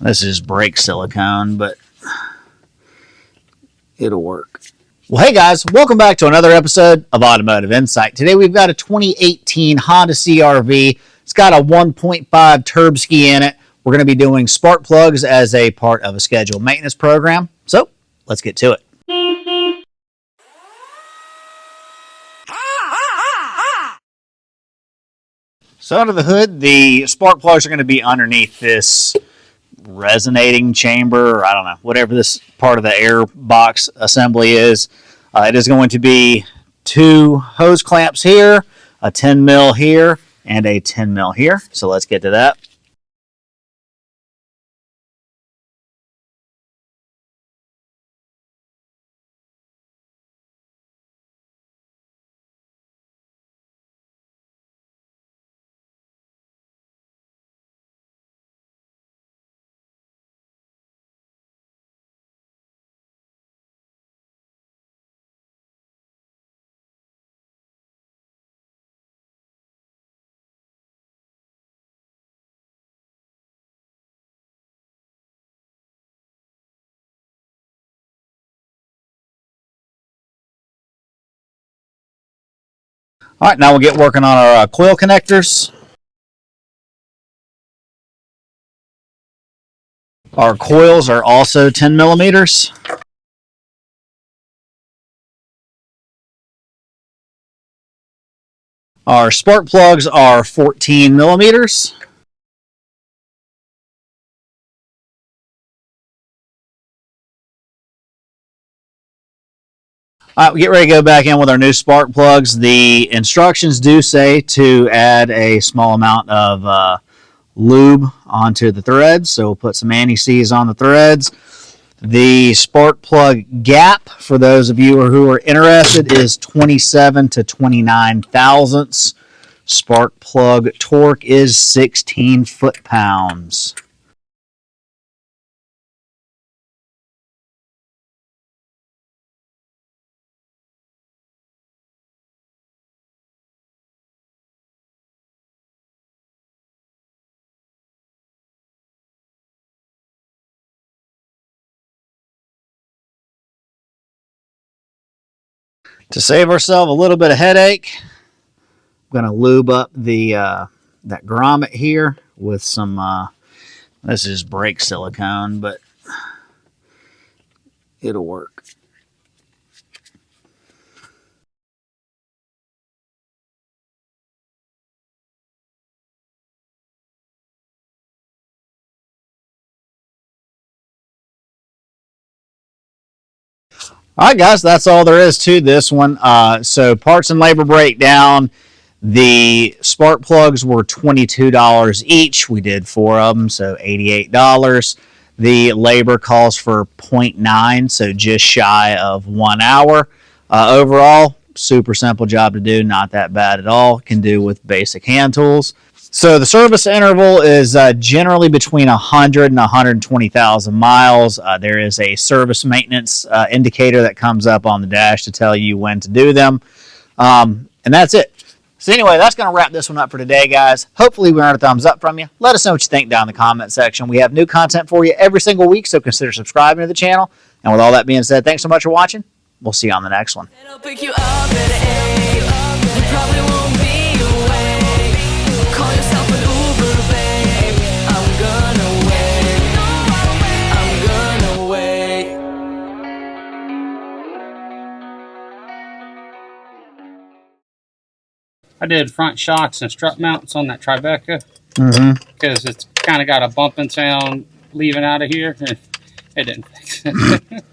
This is brake silicone, but it'll work. Well, hey guys, welcome back to another episode of Automotive Insight. Today we've got a 2018 Honda CR-V. It's got a 1.5 turb ski in it. We're going to be doing spark plugs as a part of a scheduled maintenance program. So let's get to it. So under the hood, the spark plugs are going to be underneath this resonating chamber, or I don't know, whatever this part of the air box assembly is. It is going to be 2 hose clamps here, a 10 mil here, and a 10 mil here. So let's get to that. All right, now we'll get working on our coil connectors. Our coils are also 10 millimeters. Our spark plugs are 14 millimeters. All right, we get ready to go back in with our new spark plugs. The instructions do say to add a small amount of lube onto the threads, so we'll put some anti-seize on the threads. The spark plug gap, for those of you who are interested, is 27 to 29 thousandths. Spark plug torque is 16 foot-pounds. To save ourselves a little bit of headache, I'm going to lube up the that grommet here with some, this is brake silicone, but it'll work. All right, guys, that's all there is to this one. So parts and labor breakdown. The spark plugs were $22 each. We did 4 of them, so $88. The labor calls for 0.9, so just shy of 1 hour. Overall, super simple job to do, not that bad at all. Can do with basic hand tools. So the service interval is generally between 100 and 120,000 miles. There is a service maintenance indicator that comes up on the dash to tell you when to do them. And that's it. So anyway, that's going to wrap this one up for today, guys. Hopefully we earned a thumbs up from you. Let us know what you think down in the comment section. We have new content for you every single week, so consider subscribing to the channel. And with all that being said, thanks so much for watching. We'll see you on the next one. I did front shocks and strut mounts on that Tribeca because it's kind of got a bumping sound leaving out of here. It didn't fix it.